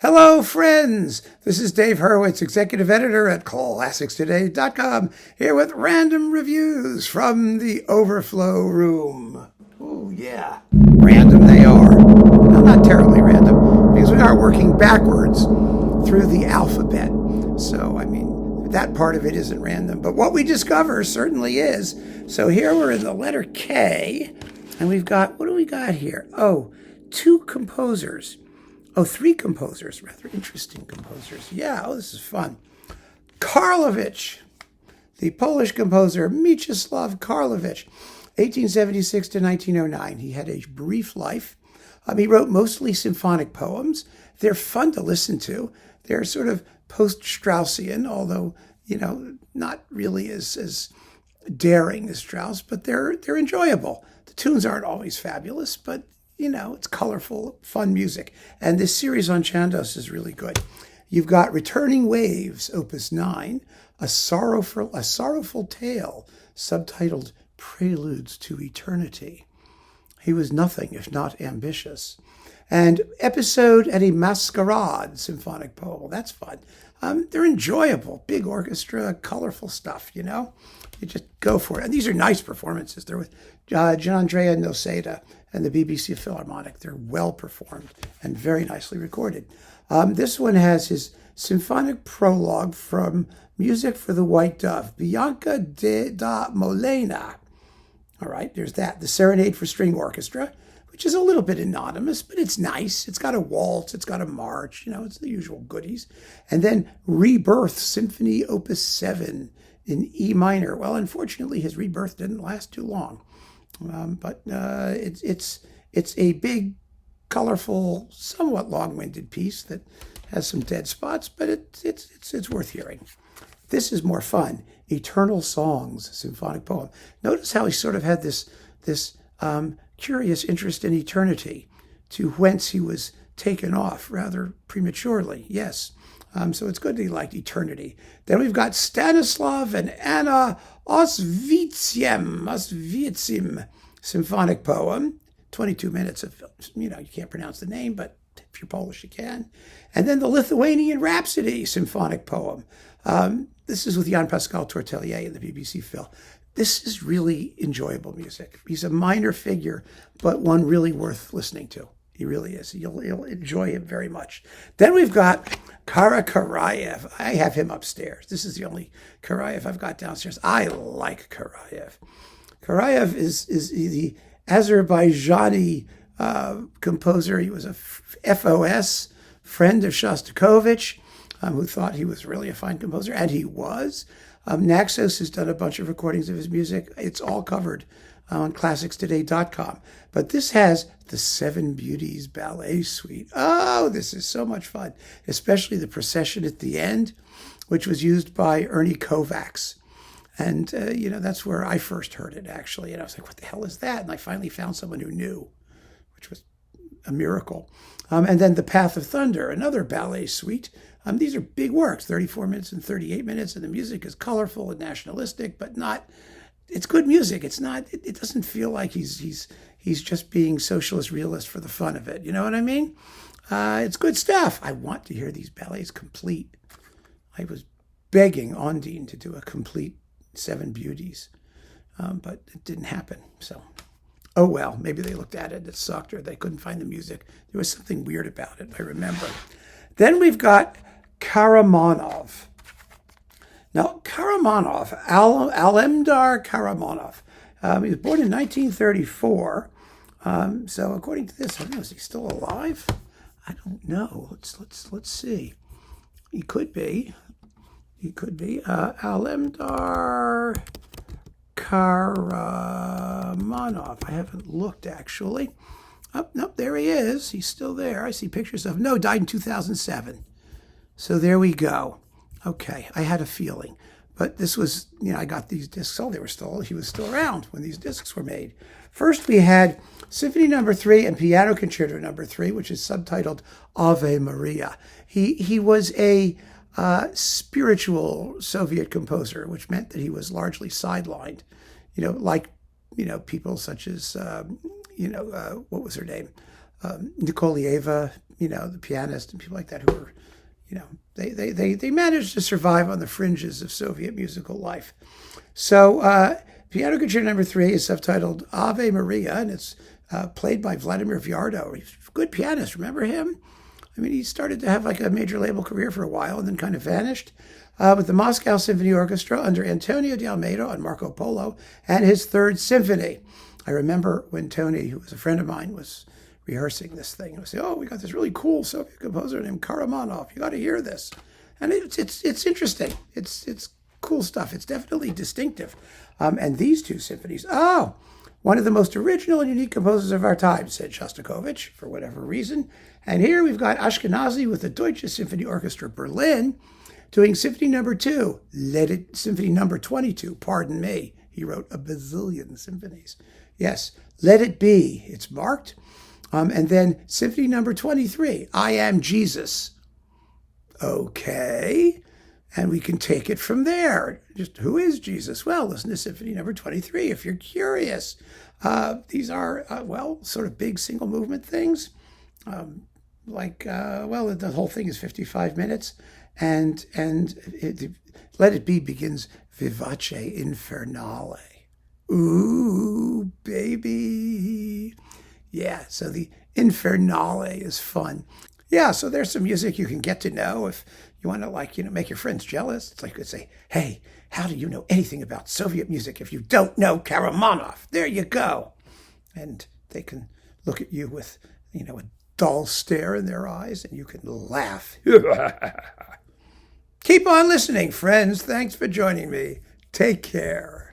Hello, friends. This is Dave Hurwitz, executive editor at ClassicsToday.com, here with random reviews from the Overflow room. Oh, yeah. Random they are. No, not terribly random, because we are working backwards through the alphabet. So, that part of it isn't random, but what we discover certainly is. So here we're in the letter K, and we've got, what do we got here? Oh, three composers, rather interesting composers. Yeah, this is fun. Karlowicz, the Polish composer Mieczysław Karlowicz, 1876 to 1909. He had a brief life. He wrote mostly symphonic poems. They're fun to listen to. They're sort of post-Straussian, although, not really as daring as Strauss, but they're enjoyable. The tunes aren't always fabulous, but it's colorful, fun music. And this series on Chandos is really good. You've got Returning Waves, Opus 9, a sorrowful tale, subtitled Preludes to Eternity. He was nothing if not ambitious. And Episode at a Masquerade, symphonic poem. Well, that's fun. They're enjoyable, big orchestra, colorful stuff, You just go for it. And these are nice performances. They're with Gianandrea Noseda and the BBC Philharmonic. They're well performed and very nicely recorded. This one has his symphonic prologue from Music for the White Dove, Bianca da Molena. All right, there's that. The Serenade for String Orchestra, which is a little bit anonymous, but it's nice. It's got a waltz, it's got a march, it's the usual goodies. And then Rebirth, Symphony Opus 7 in E minor. Well, unfortunately, his rebirth didn't last too long. But it's a big, colorful, somewhat long-winded piece that has some dead spots, but it's worth hearing. This is more fun. Eternal Songs, symphonic poem. Notice how he sort of had this curious interest in eternity, to whence he was taken off rather prematurely. Yes. So it's good that he liked eternity. Then we've got Stanislav and Anna Oswiecim, symphonic poem. 22 minutes of, you can't pronounce the name, but if you're Polish, you can. And then the Lithuanian Rhapsody, symphonic poem. This is with Jan Pascal Tortelier in the BBC Phil. This is really enjoyable music. He's a minor figure, but one really worth listening to. He really is. You'll enjoy him very much. Then we've got Karayev. I have him upstairs. This is the only Karayev I've got downstairs. I like Karayev. Karayev is the Azerbaijani composer. He was a FOS, friend of Shostakovich, who thought he was really a fine composer, and he was. Naxos has done a bunch of recordings of his music. It's all covered on ClassicsToday.com. But this has the Seven Beauties Ballet Suite. Oh, this is so much fun, especially the procession at the end, which was used by Ernie Kovacs. And, that's where I first heard it, actually. And I was like, what the hell is that? And I finally found someone who knew, which was a miracle. And then The Path of Thunder, another ballet suite. These are big works, 34 minutes and 38 minutes, and the music is colorful and nationalistic, but not... It's good music. It's not. It doesn't feel like he's just being socialist realist for the fun of it. You know what I mean? It's good stuff. I want to hear these ballets complete. I was begging Ondine to do a complete Seven Beauties, but it didn't happen. So, oh well. Maybe they looked at it. It sucked, or they couldn't find the music. There was something weird about it. I remember. Then we've got Karamanov. Now, Karamanov, Alemdar Karamanov, he was born in 1934. So according to this, I don't know, is he still alive? I don't know. Let's see. He could be. Alemdar Karamanov. I haven't looked, actually. Oh, nope, there he is. He's still there. I see pictures of him. No, died in 2007. So there we go. Okay, I had a feeling. But this was, I got these discs. Oh, he was still around when these discs were made. First, we had Symphony No. 3 and Piano Concerto No. 3, which is subtitled Ave Maria. He was a spiritual Soviet composer, which meant that he was largely sidelined. People such as, what was her name? Nikolaeva, the pianist and people like that who were, they managed to survive on the fringes of Soviet musical life. So Piano Concerto Number 3 is subtitled Ave Maria, and it's played by Vladimir Vyardo. He's a good pianist. Remember him? I mean, he started to have like a major label career for a while and then kind of vanished. With the Moscow Symphony Orchestra under Antonio de Almeida on Marco Polo and his Third Symphony. I remember when Tony, who was a friend of mine, was rehearsing this thing. I would say, "Oh, we got this really cool Soviet composer named Karamanov. You got to hear this." And it's interesting. It's cool stuff. It's definitely distinctive. And these two symphonies, one of the most original and unique composers of our time, said Shostakovich, for whatever reason. And here we've got Ashkenazi with the Deutsche Symphony Orchestra Berlin doing Symphony Number 2, Symphony Number 22, pardon me. He wrote a bazillion symphonies. Yes, Let It Be, it's marked. And then Symphony Number 23, I Am Jesus. Okay, and we can take it from there. Just who is Jesus? Well, listen to Symphony Number 23 if you're curious. These are, sort of big single movement things. The whole thing is 55 minutes. And Let It Be begins Vivace Infernale. Ooh, baby. Yeah, so the Infernale is fun. Yeah, so there's some music you can get to know if you want to, make your friends jealous. It's like you say, hey, how do you know anything about Soviet music if you don't know Karamanov? There you go. And they can look at you with, a dull stare in their eyes, and you can laugh. Keep on listening, friends. Thanks for joining me. Take care.